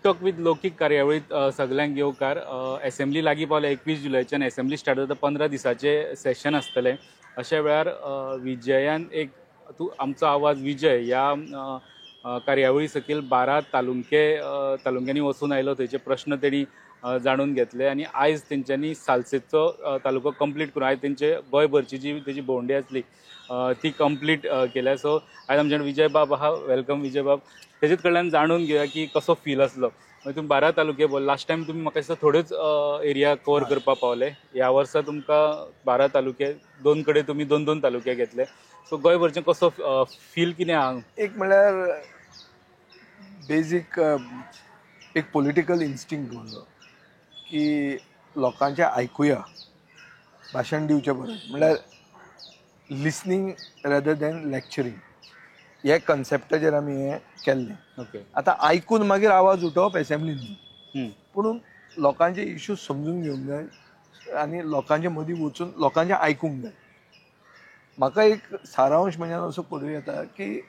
Talk with लौकीक कार्यावळीत सगळ्यांक येवकार. Assembly लागीं पावल्या 21 जुलयाच्यान असेंब्ली स्टार्ट जाता 15 दिसाचे सेशन आसतलें. अशा वेळार विजयान एक आमचो आवाज विजय ह्या कार्यावळी सकयल 12 तालुक्यांनी वचून आयलो. थंयचे प्रश्न तेणी जाणून घेतले आनी आयज तेंच्यांनी सालसेतचो तालुको कंप्लीट करून आयज तेंचे गोंयभरची जी तेजी भोंवडी आसली ती कंप्लीट केल्या. सो आयज आमचे विजय बाब आहा. वेलकम विजय बाब. तेजेच कडल्यान जाणून घेवया की कसो फील आसलो. तुम्ही 12 तालुके बोल. लास्ट टायम तुम्ही म्हाका दिसता थोडेच एरिया कवर करपा पावले. ह्या वर्सा तुमकां 12 तालुके, दोन कडेन तुम्ही 2-2 तालुके घेतले. सो गोंयभरचें कसो फील कितें आहा? एक म्हळ्यार बेजीक एक पॉलिटिकल इन्स्टिंक्ट म्हणलो की लोकांचें आयकुया, भाशण दिवचें परस म्हळ्यार लिसनींग रेदर दॅन लेक्चरींग हे कन्सेप्टाचेर आमी हें केल्लें. ओके. आतां आयकून मागीर आवाज उठोवप एसेंब्लीन, पूण लोकांचे इश्यूज समजून घेवंक जाय आनी लोकांचे मदीं वचून लोकांचें आयकूंक जाय. म्हाका एक सारांश म्हणजे असो पळोवं येता की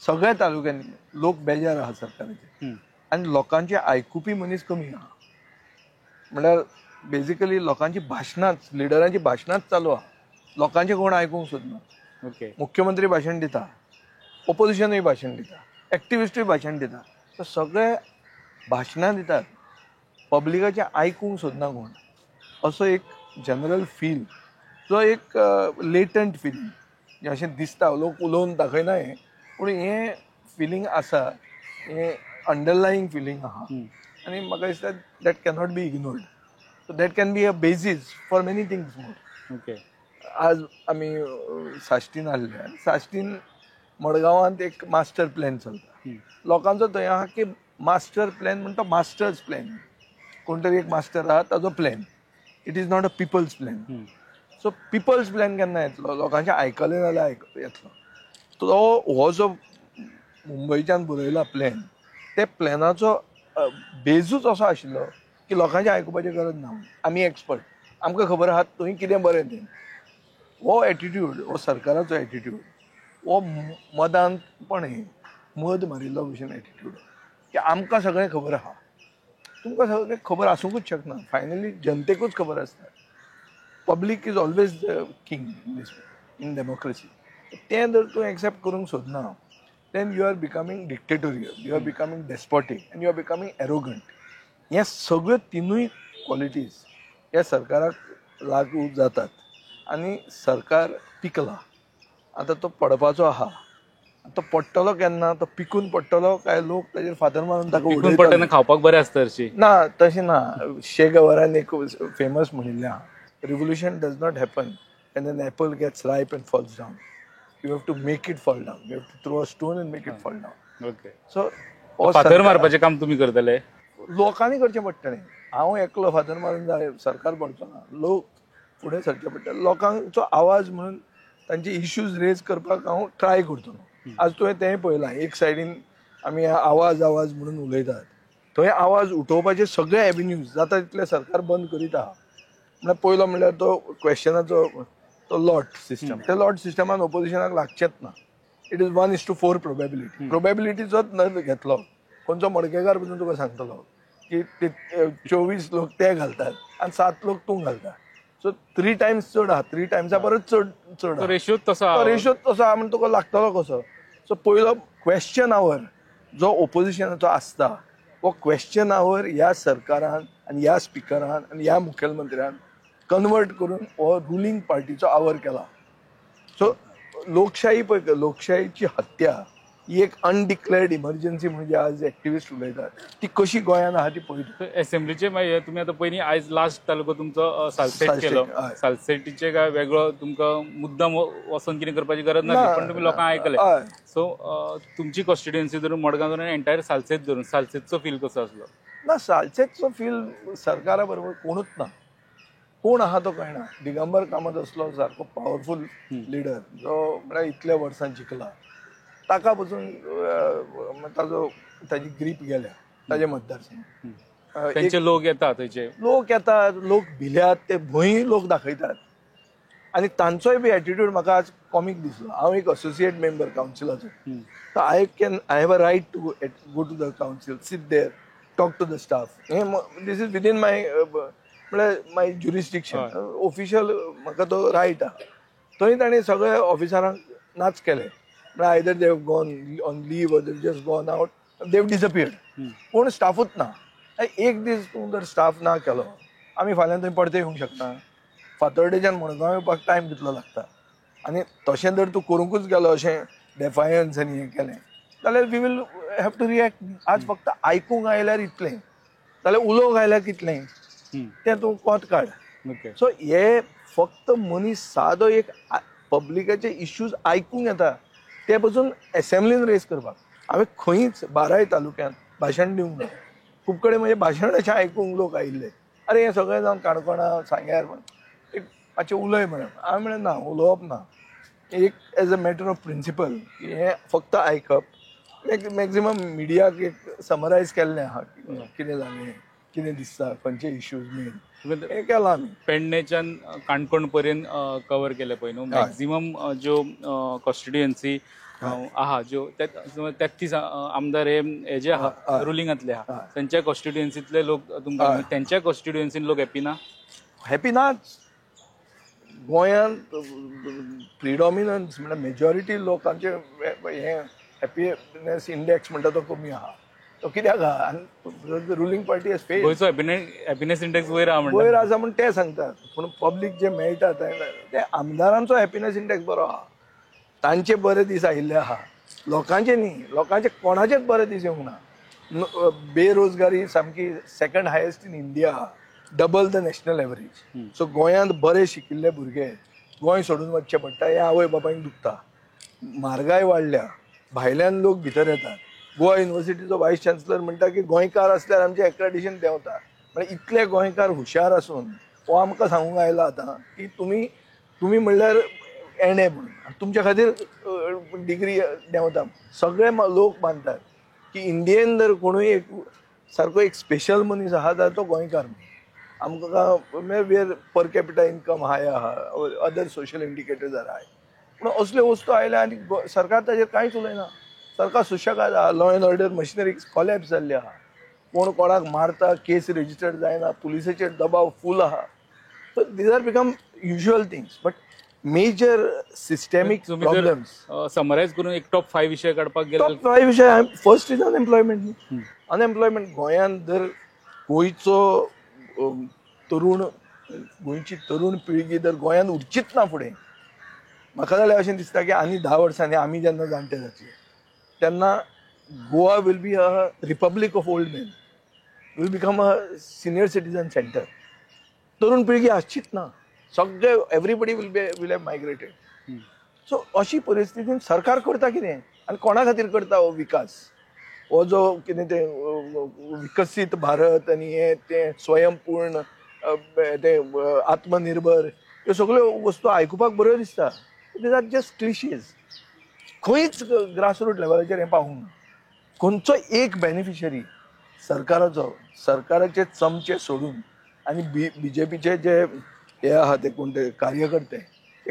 सगळ्या तालुक्यांनी लोक बेजार आहा सरकाराचे आनी लोकांचे आयकुपी मनीस कमी आहा. म्हळ्यार बेजिकली लोकांची भाशणांच, लिडरांची भाशणांच चालू आहा. लोकांचे कोण आयकूंक सोदना. ओके. मुख्यमंत्री भाशण दिता, ऑपोजिशनूय भाशण दिता, एक्टिविस्टूय भाशण दिता. तर सगळे भाशणां दितात, पब्लिकाचें आयकूंक सोदना कोण. असो एक जनरल फील, जो एक लेटंट फिलींग अशें दिसता. लोक उलोवन दाखयना हें, पूण हें फिलींग आसा, हें अंडरलायींग फिलींग आहा. आनी म्हाका दिसता that cannot be ignored. So that can be a basis for many things more. Okay. आज आमी साश्टीन आसले. साश्टीन मडगांवांत एक मास्टर प्लॅन चलता. लोकांचो थंय आहा की मास्टर प्लॅन म्हणटा तो मास्टर्स प्लॅन. कोण तरी एक मास्टर आहा ताजो plan. It is not a people's plan. So people's plan केन्ना येतलो? लोकांचें आयकलें जाल्यार येतलो. तो हो जो मुंबयच्यान बरयला प्लॅन, ते प्लॅनाचो बेजूच असो आशिल्लो की लोकांचें आयकुपाची गरज ना. आमी एक्सपर्ट, आमकां खबर आहा थंय कितें बरें तें. हो एटिट्यूड, हो सरकाराचो एटिट्यूड, हो मदांतपणे, मद मारिल्लो भशेन एटिट्यूड की आमकां सगळें खबर आहा. तुमकां सगळें खबर आसूंकूच शकना. फायनली जनतेकूच खबर आसता. Public is always the king in democracy. तें जर तूं एक्सेप्ट करूंक सोदना, then you are becoming dictatorial, you are becoming despotic and you are becoming arrogant. हे सगळ्यो तिनूय क्वॉलिटीज ह्या सरकाराक लागू जातात आनी सरकार पिकला. आतां तो पडपाचो आहा. तो पडटलो केन्ना? तो पिकून पडटलो काय लोक ताजेर फातर मारून ताका पिकून पडटना खावपाक बरें आसता हरशीं? ना, तशें ना. शे गवरान एक फेमस म्हणिल्लें आहा, revolution does not happen when an apple gets ripe and falls down. You have to make it fall down. You have to throw a stone and make it fall down. Okay. So फातर मारपाचें काम तुम्ही करतले? लोकांनी करचें पडटलें. हांव एकलो फातर मारून जाय सरकार पडचो ना. लोक फुडें सरचे पडटले. लोकांचो आवाज म्हणून तांचे इश्यूज रेज करपाक हांव ट्राय करतलो. आज तुवें तेंय पळयलां, एक सायडीन आमी आवाज म्हणून उलयतात. थंय आवाज उठोवपाचे सगळे एव्हेन्यूज जाता तितले सरकार बंद करीत आहा. म्हळ्यार पयलो म्हणल्यार तो क्वेश्चनाचो तो लॉट सिस्टम. त्या लॉट सिस्टमान ऑपोजिशनाक लागचेंच ना. It is 1:4 probability. प्रोबॅबिलिटीचोच न घेतलो. खंयचो मडकेकार पसून तुका सांगतलो की 24 लोक ते घालतात आनी 7 लोक तूं घालता. सो 3 टायम्स चड आहा. 3 टायम्सा परस चड रेशो तसो आहा म्हण तुका लागतलो कसो. सो पयलो क्वेश्चन आवर जो ऑपोजिशनाचो आसता, हो क्वेश्चन आवर ह्या सरकारान आनी ह्या स्पिकरान आनी ह्या मुखेलमंत्र्यान कन्वर्ट करून हो रुलींग पार्टीचो आवर केला. सो लोकशाही पळय, लोकशाहीची हत्या ही एक अनडिक्लेअर्ड इमर्जन्सी म्हणजे आज एक्टिविस्ट उलयतात ती कशी गोंयांत आहा ती पळयता. असेंब्लीचे तुम्ही आता पयलीं आयज लास्ट तालुको तुमचो सालसेट केलो. सालसेटीचे काय वेगळो तुमकां मुद्दाम वचून कितें करपाची गरज ना, पण तुम्ही लोकांक आयकले. सो तुमची कॉन्स्टिट्युएन्सी धरून मडगांव धरून एंटायर सालसेत धरून सालसेतचो फील कसो आसलो? ना, सालसेतचो फील सरकारा बरोबर कोणूच ना. कोण आहा तो कळना. दिगंबर कामत असलो सारको पॉवरफूल लिडर जो म्हळ्यार इतल्या वर्सां जिखला, ताका पसून ताजी ग्रीप गेल्या ताजे मतदारसंघ. त्यांचे लोक येतात, थंयचे लोक येतात, लोक भिल्यात, ते भंय लोक दाखयतात आनी तांचोय बी एटिट्यूड म्हाका आज कॉमीक दिसलो. हांव एक असोसिएट मेंबर कावन्सिलाचो. I have a right to go to the council, sit there talk to the staff हे this is within my jurisdiction official म्हाका तो रायट आहा थंय ताणें सगळ्या ऑफिसरांक नाच केले म्हळ्यार either they have gone on leave or they just gone out they have disappeared कोण स्टाफूच ना एक दीस तूं जर स्टाफ ना केलो आमी फाल्यां थंय परते येवंक शकता फातर्डेच्यान मडगांव येवपाक टायम कितलो लागता आनी तशें जर तूं करूंकूच गेलो अशें डेफायन्स आनी हें केलें जाल्यार we will have to react आज फक्त आयकूंक आयल्यार इतलें जाल्यार उलोवंक आयल्यार कितलें तें तूं कोंत काड सो हे फक्त मनीस सादो एक पब्लिकाचे इश्यूज आयकूंक येता ते पसून एसेंब्लीन रेज करपाक हांवें खंयच बाराय तालुक्यांत भाशण दिवंक ना खूब कडेन म्हणजे भाशण अशें आयकूंक लोक आयिल्ले अरे हें सगळें जावन काणकोणा सांग्यार एक मातशें उलय म्हणून हांवें म्हणलें ना उलोवप ना एक as a matter of principle हें फक्त आयकप मॅक्झिमम मिडियाक एक समरायज केल्लें आहा कितें जालें कितें दिसता खंयचे इश्यूज मेन हें केलां आमी पेडणेच्यान काणकोण पर्यंत कवर केले पळय न्हू मॅक्झिमम ज्यो कॉन्स्टिट्युएन्सी आहा ज्यो तेत्तीस आमदार हे जे आहा रुलिंगांतले आहा तेंच्या कॉन्स्टिट्युएन्सींतले लोक तुमकां तेंच्या कॉन्स्टिट्युएन्सीन लोक हॅपी ना हॅपी नाच गोंयांत प्रिडॉमिनन्स म्हणल्यार मेजॉरिटी लोकांचे हें हॅपीनेस इंडेक्स म्हणटा तो कमी आहा तो कित्याक आहा आनी रुलींग पार्टी हॅज फेल्ड गोंयचो हॅपीनेस इंडेक्स वयर आहा वयर आसा म्हूण ते सांगतात पूण पब्लीक जे मेळटा ते आमदारांचो हॅपीनेस इंडेक्स बरो आहा तांचे बरे दीस आयिल्ले आहा लोकांचे न्ही लोकांचे कोणाचेच बरे दीस येवंक ना बेरोजगारी सामकी second highest in India double the national average so गोंयांत बरे शिकिल्ले भुरगे गोंय सोडून वचचे पडटा हे आवय बापायक दुखता म्हारगाय वाडल्या भायल्यान लोक भितर येतात गोवा युनिवर्सिटीचो वायस चान्सलर म्हणटा की गोंयकार आसल्यार आमचें एक्रेडिशन देंवता म्हणजे इतले गोंयकार हुशार आसून हो आमकां सांगूंक आयला आतां की तुमी म्हणल्यार एणे म्हणून तुमच्या खातीर डिग्री देंवता सगळे लोक मानतात की इंडियेन जर कोणूय एक सारको एक स्पेशल मनीस आहा जाल्यार तो गोंयकार आमकां वेर पर कॅपिटा इन्कम हाय आहा अदर सोशल इंडिकेटर्स आर हाय पूण असल्यो वस्तू आयल्या आनी सरकार ताजेर कांयच उलयना सरकार सुशेगाद आहा law end order machinery collapse जाल्ली आहा कोण कोणाक मारता केस रेजिस्टर्ड जायना पुलिसाचेर दबाव फूल आहा so these are become usual things but major systemic problems summarize करून एक टॉप 5 विशय काडपाक गेले टॉप 5 विशय फर्स्ट इज अनएम्प्लॉयमेंट गोंयांत जर गोंयचो गोंयची तरूण पिळगी जर गोंयांत उरचीच ना फुडें म्हाका जाल्यार अशें दिसता की आनी 10 वर्सांनी आमी जेन्ना जाणटे जातले तेन्ना Goa will be a republic of old man will become a senior citizen centre तरूण पिळगी आसचीच ना सगळे everybody will have migrated so अशी परिस्थितीन सरकार करता कितें आनी कोणा खातीर करता हो विकास हो जो कितें ते विकसीत भारत आनी हे ते स्वयंपूर्ण ते आत्मनिर्भर ह्यो सगळ्यो वस्तू आयकुपाक बऱ्यो दिसता दीज आर जस्ट क्लिशीज खंयच ग्रासरूट लेवलाचेर हें पावूंक ना खंयचो एक बेनिफिशरी सरकाराचे चमचे सोडून आनी बीजेपीचे जे हे आहा ते कोण ते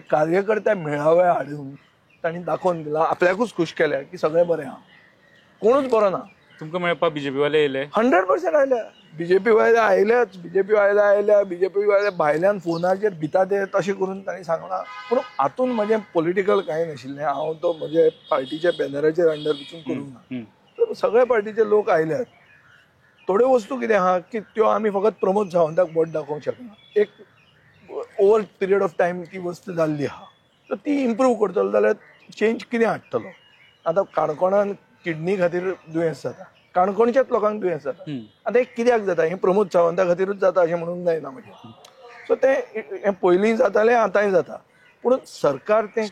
कार्यकर्ते मेळावे हाडून तांणी दाखोवन दिला आपल्याकूच खूश केल्या की सगळें बरें आहा कोणूच बरो ना तुमकां मेळपाक बीजेपी वाले येयले 100% आयल्या बीजेपी वाले आयल्याच बीजेपी वाले भायल्यान फोनाचेर भिता ते तशें करून तांणी सांगलां पूण हातून म्हजें पॉलिटिकल कांय नाशिल्लें हांव तो म्हजे पार्टीच्या बॅनराचेर अंडर वचून करूंक ना सगळे पार्टीचे लोक आयल्यात थोड्यो वस्तू कितें आहा की त्यो आमी फकत प्रमोद सावंताक बोट दाखोवंक शकना एक ओवर पिरियड ऑफ टायम ती वस्त जाल्ली आहा तर ती इम्प्रूव करतलो जाल्यार चेंज कितें हाडटलो आतां काणकोणान किडनी खातीर दुयेंस जाता काणकोणच्याच लोकांक दुयेंस जाता आतां एक कित्याक जाता हें प्रमोद सावंता खातीरूच जाता अशें म्हणूंक जायना म्हणजे सो तें हें पयलीं जातालें आतांय जाता पूण सरकार तें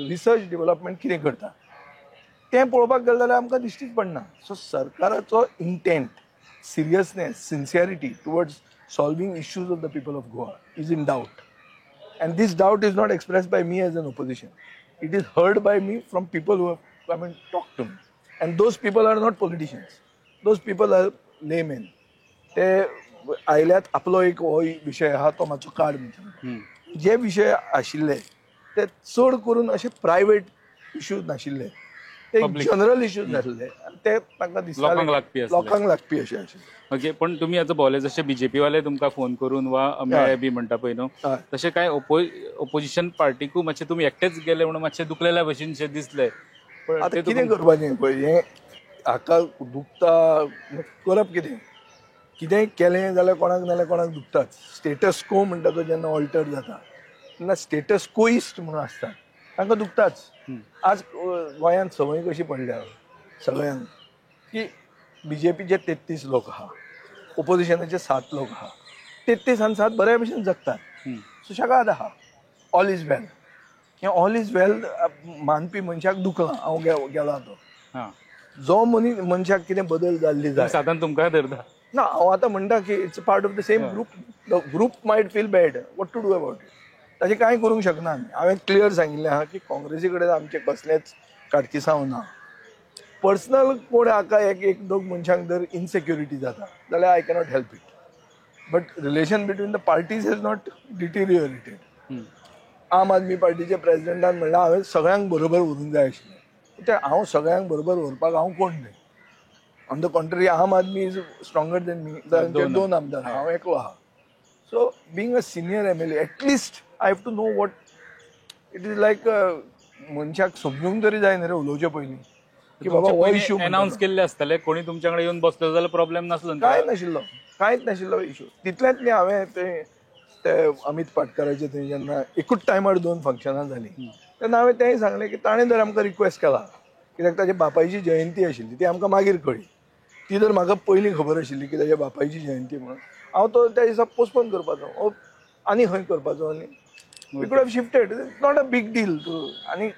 रिसर्च डेव्हलपमेंट कितें करता तें पळोवपाक गेलें जाल्यार आमकां दिश्टीच पडना सो सरकाराचो intent seriousness sincerity towards solving issues of the people of Goa is in doubt. And this doubt is not expressed by me as an opposition. It is heard by me from people who have come and talked to me. And those people are not politicians. Those people are laymen. ते आयल्यात आपलो एक हो विशय आहा तो मातसो काड म्हणटा जे विशय आशिल्ले ते चड करून अशे प्रायवेट इश्यूज नाशिल्ले ते Public. जनरल इश्यूज जाल्ले आनी ते तांकां लोकांक लागपी आसले. लोकांक लागपी अशें आशिल्ले. ओके, पण तुम्ही आता बोले जसे बीजेपी वाले तुमकां फोन करून वा मेळे बी म्हणटा पळय न्हू, हय. तशें काय ओपोजिशन पार्टीकू मातशें तुमी एकटेच गेले म्हणून मातशें दुखलेल्या भशेन शें दिसलें. पण आतां ते कितें करपाचें पळय, हें हाका दुखता करप कितें? कितेंय केलें जाल्यार कोणाक नाल्यार कोणाक दुखताच. स्टेटस को म्हणटा तो जेन्ना ऑल्टर जाता तेन्ना स्टेटस कोइस्ट म्हणून आसता, तांकां दुखताच. आज गोंयांत संवय कशी पडल्या सगळ्यांक की बीजेपीचे 33 लोक आहा, ओपोजिशनाचे 7 लोक आहा. 33 आनी 7 बऱ्या भशेन जगतात, सुशेगाद आहा. ऑल इज वेल. हें ऑल इज वेल मानपी मनशाक दुखलां हांव गेलो तो. हां, जो मनशाक कितें बदल जाल्ली जाय साधारण तुमकां धरता. ना, हांव आतां म्हणटा की it's part of the same group. The group might feel bad, what to do about it. ताजें कांय करूंक शकना आमी. हांवें क्लियर सांगिल्लें आहा की काँग्रेसी कडेन आमचें कसलेंच काटकिसांव ना. पर्सनल कोण हाका एक दोग मनशांक जर इनसेक्युरिटी जाता जाल्यार I cannot help it, but relation between the parties hedge not डिटिरियोरेटेड. आम आदमी पार्टीचे प्रेसिडेंटान म्हणलें हांवें सगळ्यांक बरोबर व्हरूंक जाय आशिल्लें. ते हांव सगळ्यांक बरोबर व्हरपाक हांव कोण न्हय. On the contrary Aam Aadmi is stronger than me. तांचे 2 आमदार, हांव एकलो आहा. So being a senior MLA at least I have to know what it is like. मनशाक समजूंक तरी जाय न्ही रे उलोवचे पयलीं की बाबा हो इश्यू अनाउन्स केल्ले आसतले, कोणी तुमच्या कडेन येवन बसलो जाल्यार प्रॉब्लेम नासलो न्ही? कांयच नाशिल्लो इश्यू. तितलेंच न्ही हांवें ते अमित पाटकराचे थंय जेन्ना एकूच टायमार 2 फंक्शनां जालीं तेन्ना हांवें तेंय सांगलें की ताणें जर आमकां रिक्वेस्ट केला, कित्याक ताच्या बापायची जयंती आशिल्ली ती आमकां मागीर कळ्ळी. ती जर म्हाका पयलीं खबर आशिल्ली की ताच्या बापायची जयंती म्हणून, हांव तो त्या दिसा पोस्टपोन करपाचो आनी खंय करपाचो आनी we could have shifted. It's not a big deal. आनी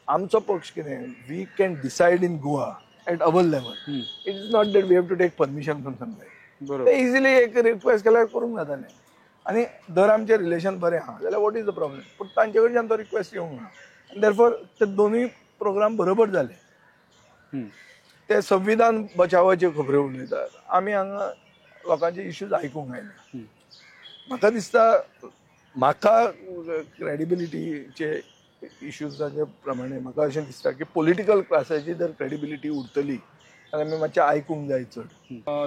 आमचो पक्ष कितें, we can decide in Goa at our level. It is not that we have to take permission from somewhere. ते इजिली एक रिक्वेस्ट केल्यार करूंक जातालें. आनी जर आमचें रिलेशन बरें आहा जाल्यार वॉट इज द प्रॉब्लेम. पूण तांचे कडच्यान तो रिक्वेस्ट येवंक ना. देरफॉर ते दोनूय प्रोग्राम बरोबर जाले. ते संविधान बचावाचे खबऱ्यो उलयतात, आमी हांगा लोकांचे इश्यूज आयकूंक आयले. म्हाका दिसता म्हाका क्रेडिबिलिटीचे इश्यूजाचे प्रमाणे म्हाका अशें दिसता की पॉलिटिकल क्लासाची जर क्रेडिबिलिटी उरतली जाल्यार आमी मातशें आयकूंक जाय चड.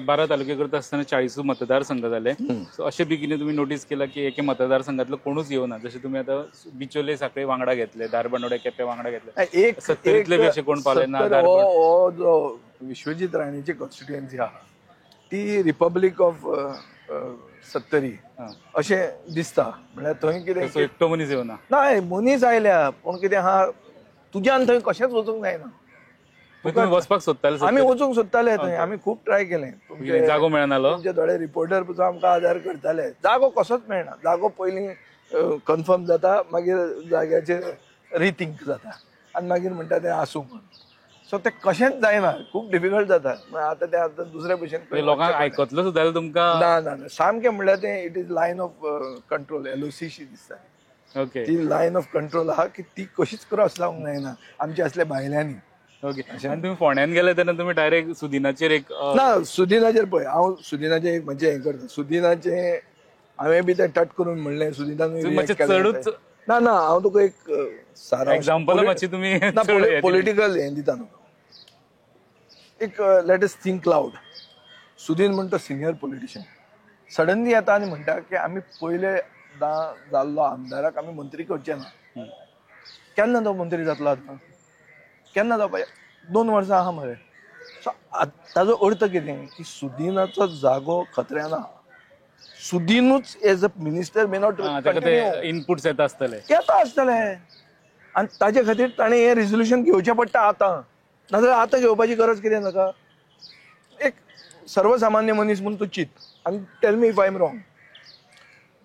12 तालुके करता आसतना 40 मतदारसंघ जाले. सो अशें बेगीन तुम्ही नोटीस केला की एके मतदारसंघातलो कोणूच येवना. जशे तुम्ही आता बिचोले साखळे वांगडा घेतले, दारबांदोडे केपें वांगडा घेतले, 70तले बी अशे कोण पावले ना. हो जो विश्वजीत राणेची कॉन्स्टिट्युएन्सी आहा ती रिपब्लीक ऑफ 70 अशें दिसता. म्हळ्यार थंय कितें एकटो मनीस येवना. नाय, मनीस आयल्या पूण कितें आहा तुज्यान थंय कशेंच वचूंक जायना. तुम्ही वचपाक सोदताले? आमी वचूंक सोदताले थंय. आमी खूब ट्राय केलें. जागो मेळनालो. तुमचे थोडे रिपोर्टर पसून आमकां आदार करताले. जागो कसोच मेळना. जागो पयलीं कन्फर्म जाता, मागीर जाग्याचेर रिथिंक जाता आनी मागीर म्हणटा तें आसूं म्हणून. सो तें कशेंच जायना, खूब डिफिकल्ट जाता. आतां तें आतां दुसऱ्या भशेन लोकांक आयकतलो सुद्दां तुमकां ना सामकें म्हणल्यार तें it is line of control, LOC शी दिसता. ओके, ती लायन ऑफ कंट्रोल आहा की ती कशीच क्रॉस जावंक जायना आमच्या असल्या भायल्यांनी. ओके. आनी तुम्ही फोंड्यान गेले तेन्ना तुम्ही डायरेक्ट सुदिनाचेर एक ना, सुदिनाचेर पळय हांव सुदिनाचें एक म्हणजे हें करता. सुदिनाचें हांवें बी तें टच करून म्हणलें सुदिनान चडूच. ना हांव तुका एक सारांश एग्जांपल मातशी तुम्ही पॉलिटिकल हें दिता न्हू. एक let us think loud. Sudin म्हणटा सिनियर पॉलिटिशियन सडनली येता आनी म्हणटा की आमी पयले जाल्लो आमदाराक आमी मंत्री करचे ना. केन्ना तो मंत्री जातलो आतां? केन्ना जावपा? 2 वर्सां आहा मरे. सो ताजो अर्थ कितें की सुदिनाचो जागो खत्र्यान आहा. सुदीनूच as a minister may not inputs येता आसतले आनी ताजे खातीर ताणें हें रिझोल्युशन घेवचें पडटा आतां. नाजाल्यार आतां घेवपाची गरज कितें नाका. एक सर्वसामान्य मनीस म्हणून तूं चिंत आनी tell me if I am wrong.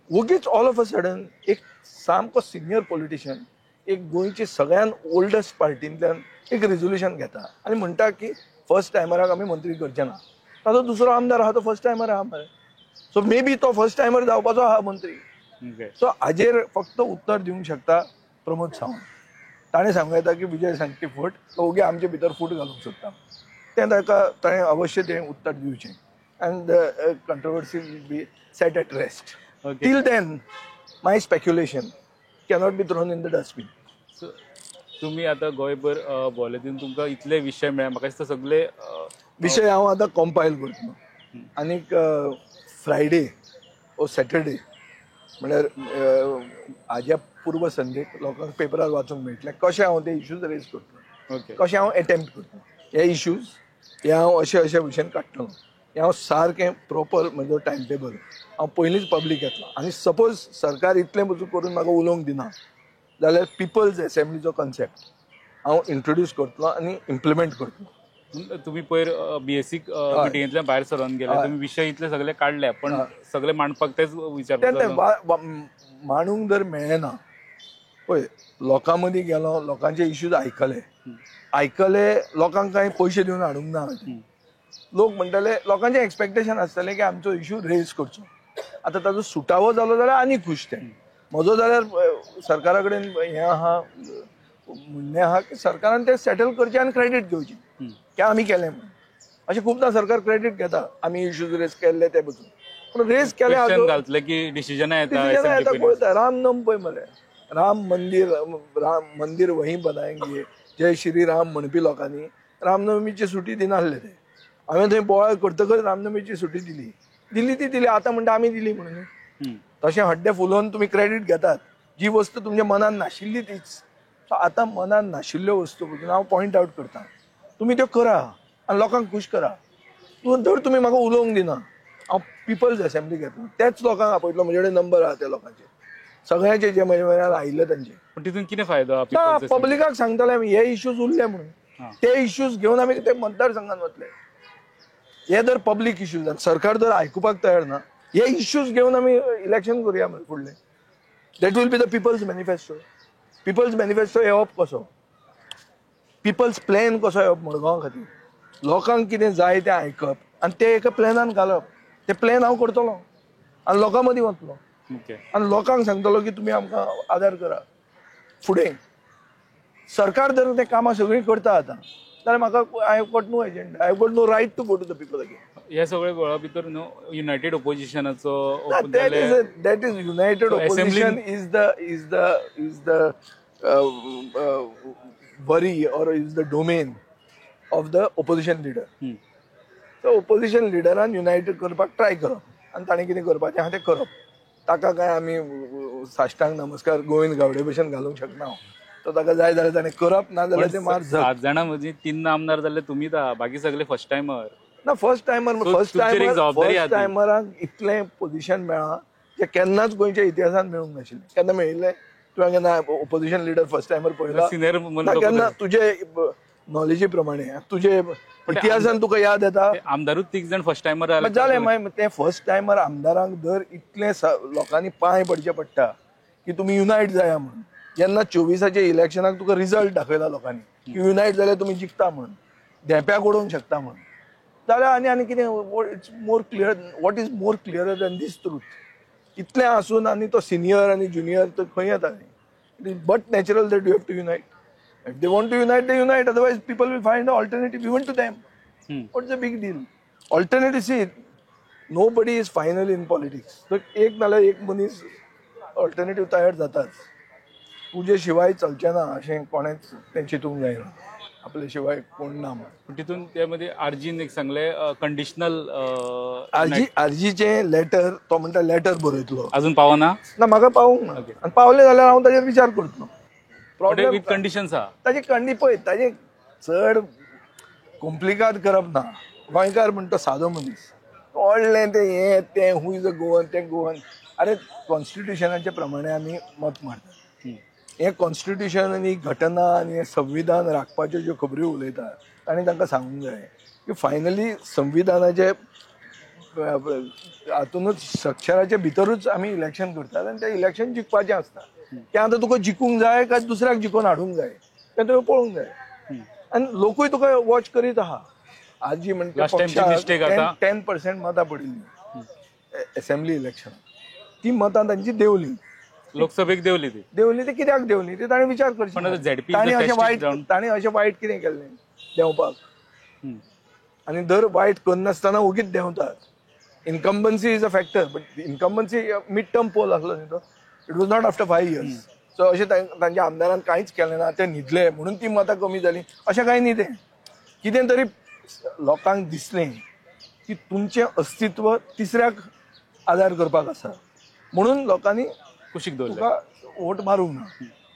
वगीच ऑल ऑफ अ सडन एक सामको सिनियर पॉलिटिशियन एक गोंयची सगळ्यान ओल्डस्ट पार्टींतल्यान एक रिझोल्युशन घेता आनी म्हणटा की फर्स्ट टायमराक आमी मंत्री करचे ना. ताजो दुसरो आमदार आहा तो फर्स्ट टायमर आहा मरे. सो मे बी तो फर्स्ट टायमर जावपाचो आहा मंत्री. सो हाजेर फक्त उत्तर दिवंक शकता प्रमोद सावंत. ताणें सांगूं येता की विजय सांगटी फूट तो ओगे आमचे भितर फूट घालूंक सोदता. तें ताका ताणें अवश्य तें उत्तर दिवचें and the controversy will be set at rest. Till then my speculation cannot be thrown in the dustbin. तुम्ही आता गोंयभर भोंवले तितून तुमकां इतले विशय मेळ्ळे, म्हाका दिसता सगळे विषय हांव आतां कॉम्पायल करतलो आनीक फ्रायडे ओ सॅटरडे म्हळ्यार हाज्या पूर्व संदेक लोकांक पेपरार वाचूंक मेळटलें कशें हांव ते इश्यूज रेज करतलो, ओके कशें हांव एटेम्प्ट करतलो हे इश्यूज हे हांव अशे विशयान काडटलो. हे हांव सारकें प्रॉपर म्हजो टायम टेबल हांव पयलींच पब्लीक येतलो. आनी सपोज सरकार इतलें पसून करून म्हाका उलोवंक दिना जाल्यार पिपल्स एसेंब्लीचो कन्सेप्ट हांव इंट्रोड्यूस करतलो आनी इम्प्लिमेंट करतलो. तुम्ही पयर बेसीक मिटिंगेंतल्यान भायर सरोन गेले, तुम्ही विशय इतले सगळे काढले पण सगळे मांडपाक तेच विचार मांडूंक जर मेळना पळय, लोकां मदीं गेलो, लोकांचे इश्यूज आयकले, लोकांक कांय पयशे दिवन हाडूंक ना. लोक म्हणटाले, लोकांचें एक्सपेक्टेशन आसतालें की आमचो इश्यू रेज करचो. आतां ताजो सुटावो जालो जाल्यार आनी खूश ते. म्हजो जाल्यार सरकारा कडेन हें आहा, म्हणणें आहा की सरकारान तें सेटल करचें आनी क्रेडीट घेवचें की आमी केलें म्हणून. अशें खुबदां सरकार क्रेडीट घेता, आमी इश्यूज रेज केल्ले ते पसून. पूण रेज केले घालतले की डिसिजनां येता पळयता. रामनम पळय मरे, राम मंदिर वहीं बनाएंगे, जय श्री राम म्हणपी लोकांनी रामनवमीची सुटी दिनासले ते. हांवें थंय बोवाळ करतकच रामनवमीची सुटी दिली. आतां म्हणटा आमी दिली म्हणून. तशें हड्डे फुलोवन तुमी क्रेडीट घेतात. जी वस्त तुमच्या मनान नाशिल्ली तीच. सो आतां मनान नाशिल्ल्यो वस्तू पसून हांव पॉयंट आवट करता, तुमी त्यो करा आनी लोकांक खूश करा. धर तुमी म्हाका उलोवंक दिना, हांव पिपल्स एसेंब्ली घेतलो. तेच लोकांक आपयतलो, म्हजे कडेन नंबर आहा त्या लोकांचे सगळ्यांचे जे म्हजे म्हळ्यार आयिल्ले तांचे. पण तितून कितें फायदो? पब्लिकाक सांगतले आमी हे इश्यूज उरले म्हणून. ते इश्यूज घेवन आमी ते मतदारसंघात वतले. हे जर पब्लीक इश्यूज सरकार जर आयकुपाक तयार ना, हे इश्यूज घेवन आमी इलेक्शन करुया मरे फुडलें. That will be the people's manifesto. People's manifesto येवप कसो, पिपल्स प्लॅन कसो येवप मडगांवा खातीर, लोकांक कितें जाय तें आयकप आनी ते एका प्लॅनान घालप. ते प्लॅन हांव करतलो आनी लोकां मदीं वतलो आनी लोकांक सांगतलो की तुमी आमकां आदार करा. फुडें सरकार जर तें कामां सगळीं करता आतां जाल्यार म्हाका I have got no agenda, I have got no right to go to the people again. हे सगळे गोळा भितर युनायटेड ओपोजिशनाचो that is united opposition is the worry or is the domain of the opposition leader. So opposition leaderan united करपाक try करप आनी ताणें कितें करपाचें आहा तें करप. ताका काय आमी साश्टांग नमस्कार गोविंद गावडे भशेन घालूंक शकना. तो ताका जाय जाल्यार ताणें करप, ना जाल्यार तें मार. 7 जाणां मदीं 3 आमदार जाल्ले तुमी, बाकी सगळे फर्स्ट टायमर. ना फर्स्ट टायमराक इतलें पोझिशन मेळ्ळा जे केन्नाच गोंयच्या इतिहासान मेळूंक नाशिल्लें. केन्ना मेळिल्लें? तुवें केन्ना ओपोजिशन लिडर फर्स्ट टायमर पळयला? केन्ना तुजे नॉलेजी प्रमाणे तुजे इतिहासान तुका याद येता? आमदारूच 3 जाण फर्स्ट टायमर जालें. मागीर ते फर्स्ट टायमर आमदारांक दर इतलें लोकांनी पांय पडचे पडटा की तुमी युनायट जाया म्हणून. जेन्ना 24च्या इलेक्शनाक तुका रिजल्ट दाखयला लोकांनी की युनायट जाल्यार तुमी जिखता म्हणून, धेंप्याक उडोवंक शकता म्हणून, जाल्यार आनी कितें? It's more clear. What is more clearer than this truth? इतलें आसून आनी तो सिनियर आनी ज्युनियर तो खंय येता? It is but natural that you have to unite. If they want to unite they unite, otherwise people will find a alternative even to them. What is the big deal? Alternative see, nobody is final in politics. तर एक नाल्यार एक मनीस alternative तयार जाताच. तुजे शिवाय चलचें ना अशें कोणेंच तें चिंतूंक जायना. आपल्या शिवाय कोण ना म्हणून. तितून त्यामध्ये आरजीन एक सांगले कंडिशनल आरजीचें लेटर, तो म्हणटा लेटर बरयतलो. अजून पावना? ना, म्हाका पावूंक ना. आनी पावलें जाल्यार हांव ताचेर विचार करतलो. प्रॉब्लेम विथ कंडिशन्स आहा. ताजी पळय, ताजें चड कॉम्प्लिकेट करप ना. गोंयकार म्हणटा सादो मनीस, व्हडलें तें हू इज अ गोवन, तें गोवन. अरे कॉन्स्टिट्युशनाच्या प्रमाणे आमी मत मारतात. हे कॉन्स्टिट्युशन आनी घटना आनी संविधान राखपाच्यो ज्यो खबऱ्यो उलयतात तांणी तांकां सांगूंक जाय की फायनली संविधानाचे हातूनच स्ट्रक्चराच्या भितरूच आमी इलेक्शन करतात आनी तें इलेक्शन जिखपाचें आसता. तें आतां तुका जिखूंक जाय काय दुसऱ्याक जिखोवन हाडूंक जाय तें तुवें पळोवंक जाय. आनी लोकूय तुका वॉच करीत आहा. आज जी म्हणटा 10% मतां पडिल्लीं एसेंब्ली इलेक्शनाक, ती मतां तांची देंवली. लोकसभेक देंवली ती कित्याक देंवली ते ताणें विचार करचो. ताणें अशें वायट कितें केल्लें देंवपाक? आनी दर वायट करनासतना ओगीच देंवतात. Incumbency is a factor, but incumbency mid term poll आसलो न्ही तो. It was not after 5 years. So अशें तांच्या आमदारान कांयच केलें ना, ते न्हिदले म्हणून ती मतां कमी जाली, अशें कांय न्ही. तें कितें तरी लोकांक दिसलें की तुमचें अस्तित्व तिसऱ्याक आदार करपाक आसा म्हणून लोकांनी कुशीक दवरलें. तुका वोट मारूंक ना.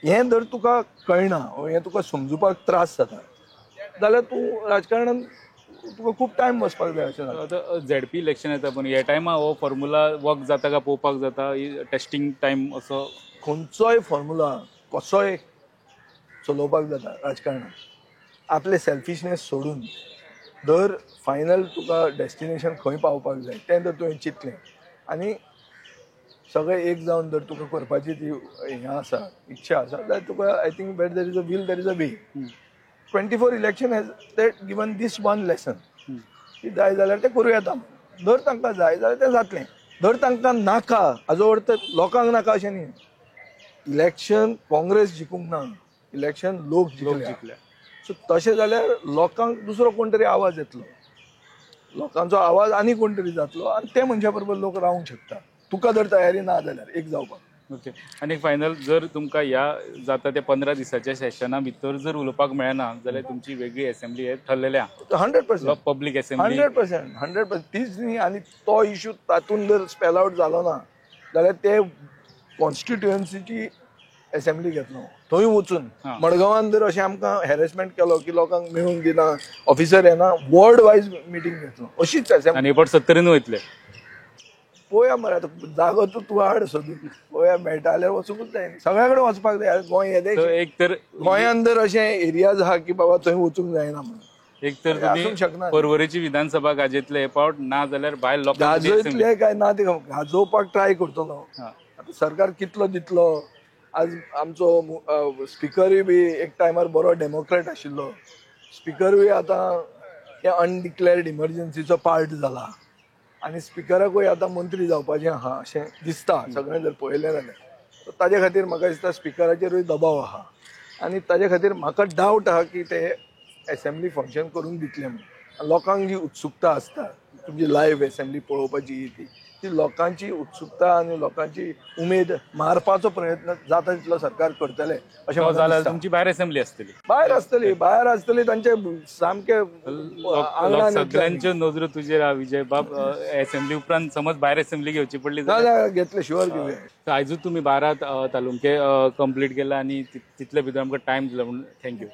हें जर तुका कळना हें तुका समजुपाक त्रास जाता जाल्यार तूं राजकारणान तुका खूब टायम वचपाक जाय अशें जाता. आतां झेडपी इलेक्शन येता पूण ह्या टायमा हो फॉर्म्युला वर्क जाता काय पळोवपाक जाता. टेस्टिंग टायम असो खंयचोय फॉर्म्युला कसोय चलोवपाक जाता राजकारणात. आपले सेल्फिशनेस सोडून दर फायनल तुका डेस्टिनेशन खंय पावपाक जाय तें जर तुवें चिंतलें आनी सगळें एक जावन जर तुका करपाची ती हें आसा इच्छा आसा जाल्यार तुका I think where there is a will there is a way. 24 election has that given this one lesson की जाय जाल्यार तें करूं येता. जर तांकां जाय जाल्यार तें जातलें, जर तांकां नाका हाजो अर्थ लोकांक नाका अशें न्ही. इलेक्शन काँग्रेस जिखूंक ना, इलेक्शन लोक जिखल्या. सो तशें जाल्यार लोकांक दुसरो कोण तरी आवाज येतलो, लोकांचो आवाज आनी कोण तरी जातलो आनी ते मनशा बरोबर लोक रावंक शकता. तुका जर तयारी ना जाल्यार एक जावपाक. ओके. आनी फायनल जर तुमकां ह्या जाता त्या 15 दिसाच्या सेशना भितर जर उलोवपाक मेळना जाल्यार तुमची वेगळी असेंब्ली हे ठरलेल्या 100% पब्लीक असेंब्ली 100% तीच न्ही. आनी तो इश्यू तातून जर स्पेल आउट जालो ना जाल्यार ते कॉन्स्टिट्युएन्सीची असेंब्ली घेतलो थंय वचून. मडगांवान जर अशें आमकां हॅरेसमेंट केलो की लोकांक मेळूंक दिना, ऑफिसर येना, वर्ल्ड वायज मिटींग घेतलो अशीच असेंब्ली. आनी पण 70 वयतले. पळोवया मरे आतां जागो तूं हाड सोदून पळोवया मेळटा जाल्यार वचूंकूच जाय. सगळ्या कडेन वचपाक जाय. गोंय हे देश, एक तर गोंयान जर अशें एरियाज आहा की बाबा थंय वचूंक जायना म्हणून एक तर आसूंक शकना. तुम्ही परवरीची विधानसभा गाजयतले हे पावट ना जाल्यार भायर लोकांक गाजोयतले काय ना ते गाजोवपाक ट्राय करतलो. आतां सरकार कितलो दितलो. आज आमचो स्पिकरूय बी एक टायमार बरो डेमोक्रेट आशिल्लो. स्पिकरूय आतां हे अनडिक्लेअर्ड इमर्जन्सीचो पार्ट जाला आनी स्पिकराकूय आतां मंत्री जावपाचें आहा अशें दिसता सगळें जर पळयलें जाल्यार. ताजे खातीर म्हाका दिसता स्पिकराचेरूय दबाव आहा आनी ताजे खातीर म्हाका डावट आहा की ते असेंब्ली फंक्शन करून दितले म्हणून. लोकांक जी उत्सुकता आसता तुमची लायव्ह असेंब्ली पळोवपाची ती लोकांची उत्सुकता आनी लोकांची उमेद मारपाचो प्रयत्न जाता तितलो सरकार करतले अशें म्हाका जाल्यार दिसता. तुमची भायर असेंब्ली आसतली. भायर आसतली तांचे सामके आंगणान सगळ्यांच्यो नजरो तुजेर आहा विजय बाब. असेंब्ली उपरांत समज भायर असेंब्ली घेवची पडली जाल्यार घेतले शुअर घेवया. आयजूच तुम्ही 12 तालुके कंप्लीट केला आणि तितले भितर आमकां टायम दिलो म्हणून थँक्यू.